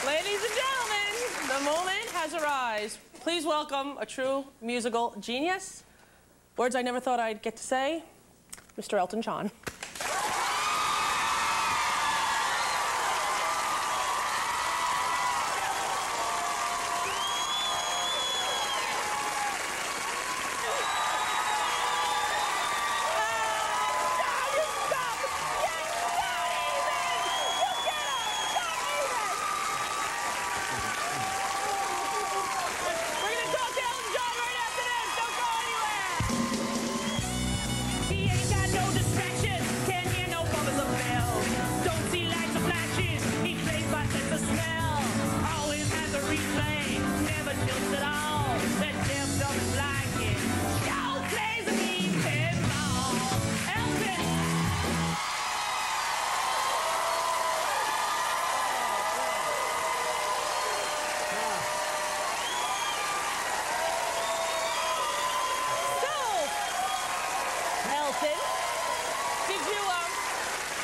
Ladies and gentlemen, the moment has arrived. Please welcome a true musical genius. Words I never thought I'd get to say, Mr. Elton John.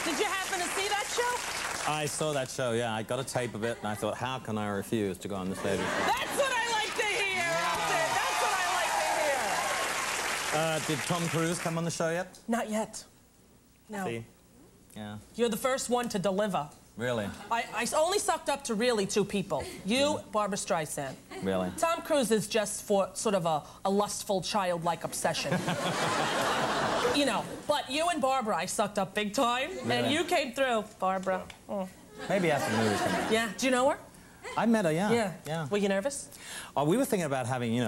Did you happen to see that show? I saw that show, yeah. I got a tape of it, and I thought, how can I refuse to go on the stage? That's what I like to hear, Elton. That's what I like to hear. Did Tom Cruise come on the show yet? Not yet. No. See? Yeah. You're the first one to deliver. Really? I only sucked up to really two people. You, Barbra Streisand. Really? Tom Cruise is just for sort of a lustful, childlike obsession. You know, but you and Barbara, I sucked up big time, really? And you came through, Barbara. Oh. Maybe after the movie came out. Yeah. Do you know her? I met her, yeah. Yeah. Were you nervous? Oh, we were thinking about having,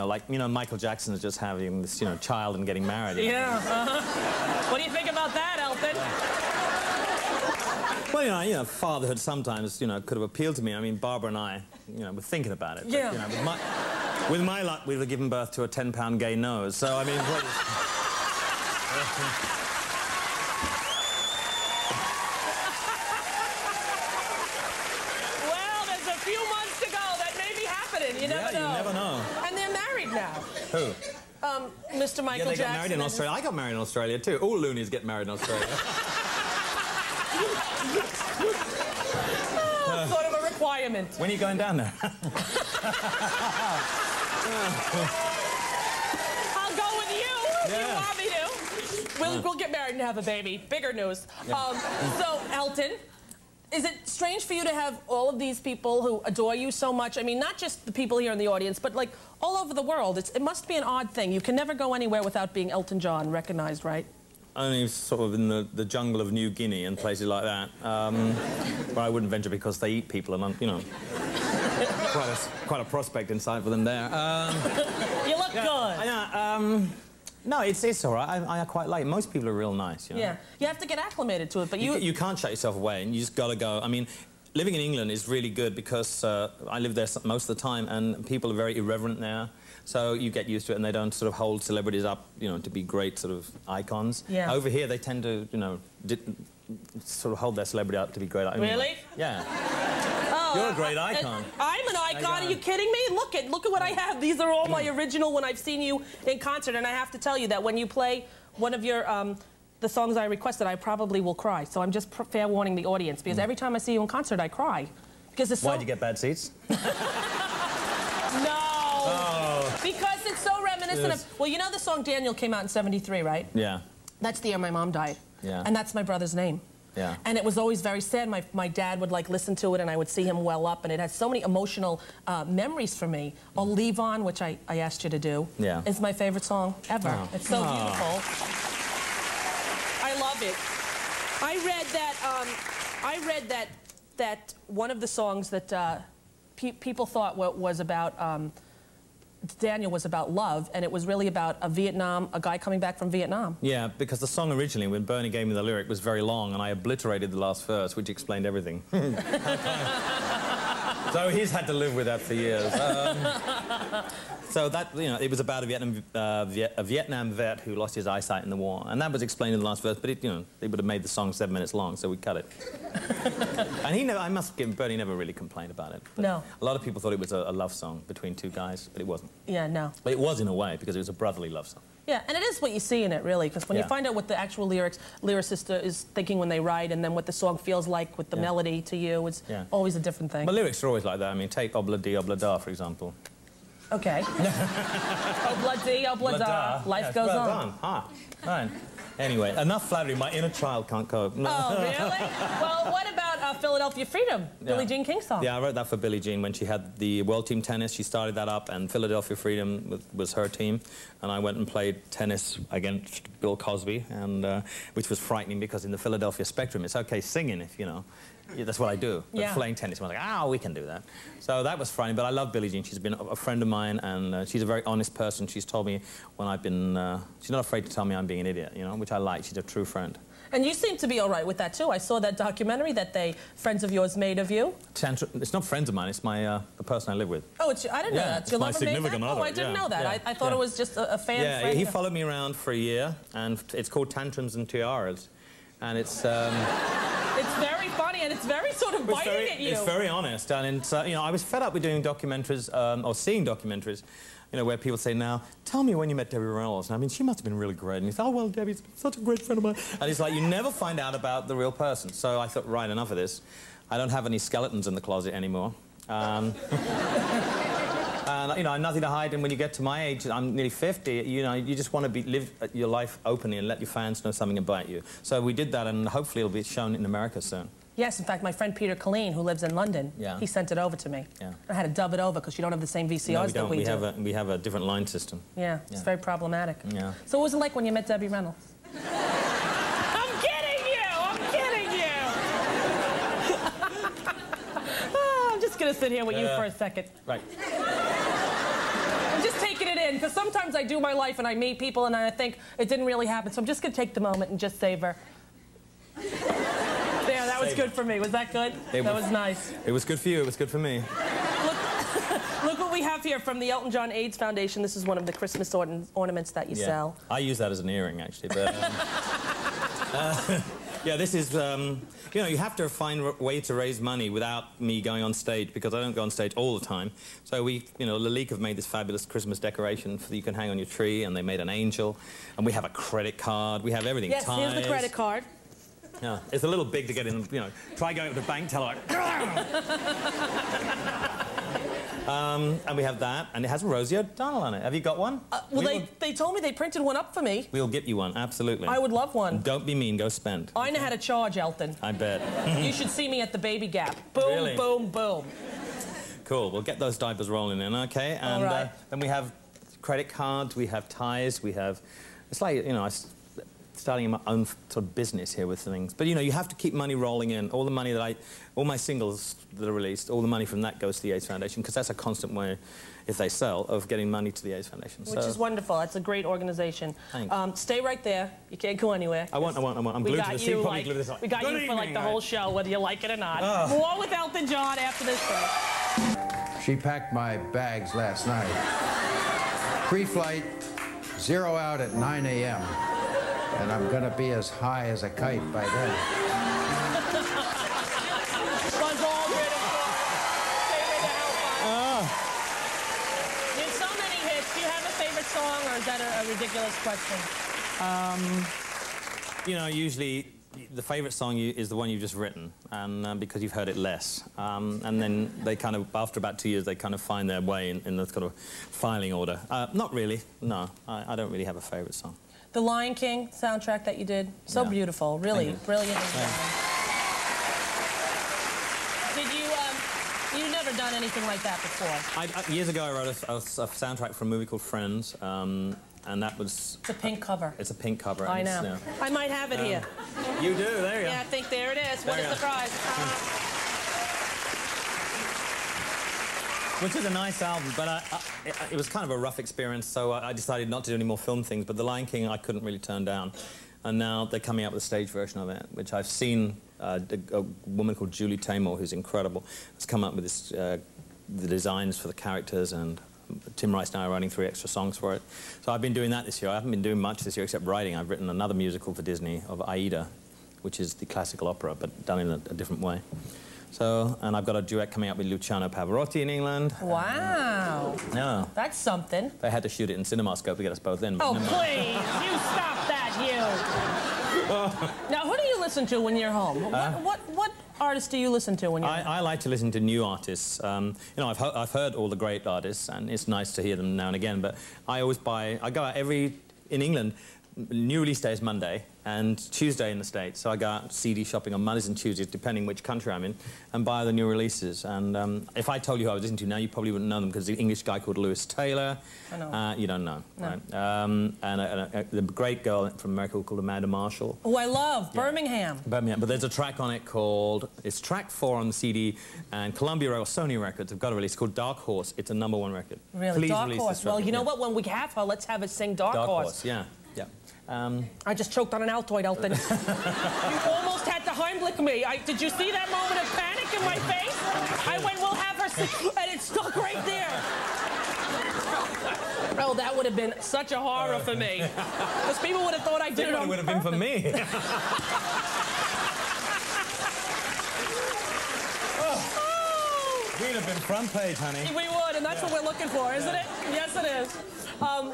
Michael Jackson is just having this, child and getting married. Yeah. What do you think about that, Elton? Well, fatherhood sometimes, could have appealed to me. I mean, Barbara and I, were thinking about it. Yeah. But, with my luck, we would have given birth to a 10-pound gay nose. So, I mean, well, there's a few months to go. That may be happening. You never know. You never know. And they're married now. Who? Mr. Michael Jackson. Yeah, they got married in Australia. I got married in Australia, too. All loonies get married in Australia. Sort of a requirement. When are you going down there? I'll go with you if you want me to. We'll get married and have a baby. Bigger news. Yeah. So, Elton, is it strange for you to have all of these people who adore you so much? I mean, not just the people here in the audience, but, like, all over the world. It must be an odd thing. You can never go anywhere without being Elton John recognized, right? Only sort of in the jungle of New Guinea and places like that. But I wouldn't venture because they eat people and, quite a prospect inside for them there. You look good. No, it's all right. I quite like it. Most people are real nice, Yeah. You have to get acclimated to it, but you can't shut yourself away, and you just got to go. I mean, living in England is really good because I live there most of the time, and people are very irreverent there. So you get used to it, and they don't sort of hold celebrities up, to be great sort of icons. Yeah. Over here, they tend to, sort of hold their celebrity up to be great. Really? Yeah. Oh, you're a great icon. I'm an icon. Are you kidding me? Look at what I have. These are all my original when I've seen you in concert, and I have to tell you that when you play one of your the songs I requested, I probably will cry. So I'm just fair warning the audience because every time I see you in concert, I cry because it's so... Why'd you get bad seats? No. Oh. Because it's so reminiscent of... Well, you know the song Daniel came out in '73, right? Yeah. That's the year my mom died. Yeah. And that's my brother's name. Yeah. And it was always very sad. My dad would, like, listen to it, and I would see him well up, and it has so many emotional memories for me. Or Leave On, which I asked you to do, is my favorite song ever. Oh. It's so beautiful. I love it. I read that one of the songs that people thought was about Daniel was about love, and it was really about a guy coming back from Vietnam. Yeah, because the song originally, when Bernie gave me the lyric, was very long, and I obliterated the last verse, which explained everything. So he's had to live with that for years. So that, it was about a Vietnam vet who lost his eyesight in the war, and that was explained in the last verse, but they would have made the song 7 minutes long, so we cut it. And I must give Bernie never really complained about it. No. A lot of people thought it was a love song between two guys, but it wasn't. Yeah, no. But it was in a way, because it was a brotherly love song. Yeah, and it is what you see in it, really, because when you find out what the actual lyricist is thinking when they write, and then what the song feels like with the melody to you, it's always a different thing. But lyrics are always like that. I mean, take Obla Di, Obla Da, for example. Okay. Obla Di, Obla Da, life goes on. Fine. Anyway, enough flattery. My inner child can't cope. No. Oh, really? Well, what about Philadelphia Freedom, Billie Jean King's song? Yeah, I wrote that for Billie Jean when she had the World Team Tennis. She started that up, and Philadelphia Freedom was her team. And I went and played tennis against Bill Cosby, and which was frightening because in the Philadelphia Spectrum, it's okay singing if, you know, that's what I do. But playing tennis, I was like, we can do that. So that was frightening, but I love Billie Jean. She's been a friend of mine, and she's a very honest person. She's told me when I've been... she's not afraid to tell me I'm being an idiot, you know, which I like. She's a true friend. And you seem to be all right with that, too. I saw that documentary that friends of yours made of you. It's not friends of mine, it's my, the person I live with. Oh, I didn't know that. It's my significant other. Oh, I didn't know that. I thought it was just a fan friend. Yeah, he followed me around for a year, and it's called Tantrums and Tiaras. And it's... It's very funny, and it's very sort of biting at you. It's very honest, and it's, you know, I was fed up with doing documentaries, or seeing documentaries, you know, where people say, now, tell me when you met Debbie Reynolds. And I mean, she must have been really great. And you say, oh, well, Debbie's such a great friend of mine. And it's like, you never find out about the real person. So I thought, right, enough of this. I don't have any skeletons in the closet anymore. And, you know, I'm nothing to hide. And when you get to my age, I'm nearly 50, you know, you just want to live your life openly and let your fans know something about you. So we did that, and hopefully it'll be shown in America soon. Yes, in fact, my friend Peter Colleen, who lives in London, he sent it over to me. Yeah. I had to dub it over because you don't have the same VCRs that we do. We have a different line system. Yeah, it's very problematic. Yeah. So what was it like when you met Debbie Reynolds? I'm kidding you! I'm kidding you! I'm just going to sit here with you for a second. Right. I'm just taking it in, because sometimes I do my life and I meet people and I think it didn't really happen, so I'm just going to take the moment and just savor. Yeah, that was good for me. Was that good? That was nice. It was good for you. It was good for me. Look what we have here from the Elton John AIDS Foundation. This is one of the Christmas ornaments that you sell. I use that as an earring, actually. But, yeah, this is, you know, you have to find a way to raise money without me going on stage, because I don't go on stage all the time. So we, you know, Lalique have made this fabulous Christmas decoration that you can hang on your tree, and they made an angel, and we have a credit card. We have everything. Yes, here's the credit card. Yeah, it's a little big to get in, you know. Try going up to the bank teller like... and we have that, and it has Rosie O'Donnell on it. Have you got one? Well, they told me they printed one up for me. We'll get you one, absolutely. I would love one. Don't be mean, go spend. I know how to charge, Elton. I bet. You should see me at the Baby Gap. Boom, boom, boom. Cool, we'll get those diapers rolling in, okay? And then we have credit cards, we have ties, we have... It's like, you know, starting my own sort of business here with things. But, you know, you have to keep money rolling in. All the money that all my singles that are released, all the money from that goes to the AIDS Foundation, because that's a constant way, if they sell, of getting money to the AIDS Foundation. Which is wonderful. That's a great organization. Thanks. Stay right there. You can't go anywhere. I'm glued to the seat, probably glued to this. We got you for, like, the whole show, whether you like it or not. More with Elton John after this break. She packed my bags last night. Pre-flight, 0 out at 9 a.m. And I'm going to be as high as a kite by then. Buzz Aldrin, of course. Favorite to help. There's so many hits. Do you have a favorite song, or is that a ridiculous question? You know, usually the favorite song is the one you've just written, and because you've heard it less. And then they kind of, after about 2 years, they kind of find their way in the kind of filing order. Not really, no. I don't really have a favorite song. The Lion King soundtrack that you did, so beautiful, really brilliant. Did you, you've never done anything like that before? Years ago, I wrote a soundtrack for a movie called Friends, and that was... It's a pink cover. It's a pink cover. I know. I might have it here. You do, there you go. Yeah, I think there it is. What a surprise. Which is a nice album, but it was kind of a rough experience, so I decided not to do any more film things. But The Lion King I couldn't really turn down. And now they're coming out with a stage version of it, which I've seen a woman called Julie Taymor, who's incredible, has come up with this, the designs for the characters, and Tim Rice and I are writing 3 extra songs for it. So I've been doing that this year. I haven't been doing much this year except writing. I've written another musical for Disney of Aida, which is the classical opera, but done in a different way. So, and I've got a duet coming up with Luciano Pavarotti in England. Wow. Yeah. That's something. They had to shoot it in CinemaScope to get us both in. Oh, please. You stop that, you. Now, who do you listen to when you're home? What artists do you listen to when you're home? I like to listen to new artists. You know, I've heard all the great artists, and it's nice to hear them now and again, but I always buy... I go out in England, new release day is Monday, and Tuesday in the States. So I go out CD shopping on Mondays and Tuesdays, depending which country I'm in, and buy the new releases. And if I told you who I was listening to now, you probably wouldn't know them, because the English guy called Lewis Taylor. I know. You don't know, no. right? And the great girl from America called Amanda Marshall. Oh, I love Yeah. Birmingham. Birmingham. But there's a track on it called... It's track 4 on the CD, and Columbia or Sony Records have got a release called Dark Horse. It's a #1 record. Really? Please Dark release Horse. this Well, record, you know yeah. what? When we have her, let's have her sing Dark Horse. Yeah, yeah. I just choked on an Altoid, Elton. You almost had to Heimlich me. Did you see that moment of panic in my face? I went, we'll have her sing, and it stuck right there. Oh, that would have been such a horror for me. Because people would have thought I did it on would have been for me. We'd have been front page, honey. We would, and that's what we're looking for, isn't it? Yes, it is.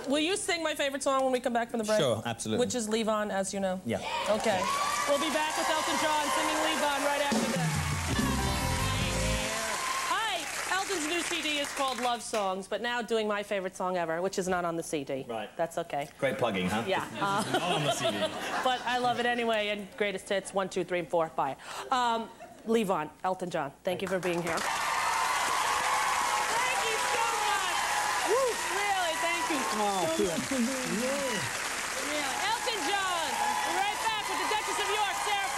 Will you sing my favorite song when we come back from the break? Sure, absolutely. Which is Leave On, as you know. Yeah. Okay. We'll be back with Elton John singing Leave On right after this. Hi. Elton's new CD is called Love Songs, but now doing my favorite song ever, which is not on the CD. Right. That's okay. Great plugging, huh? Yeah. Not on the CD. But I love it anyway, and greatest hits, 1, 2, 3, and 4. Bye. Leave On, Elton John. Thank you for being here. Elton John, right back with the Duchess of York, Sarah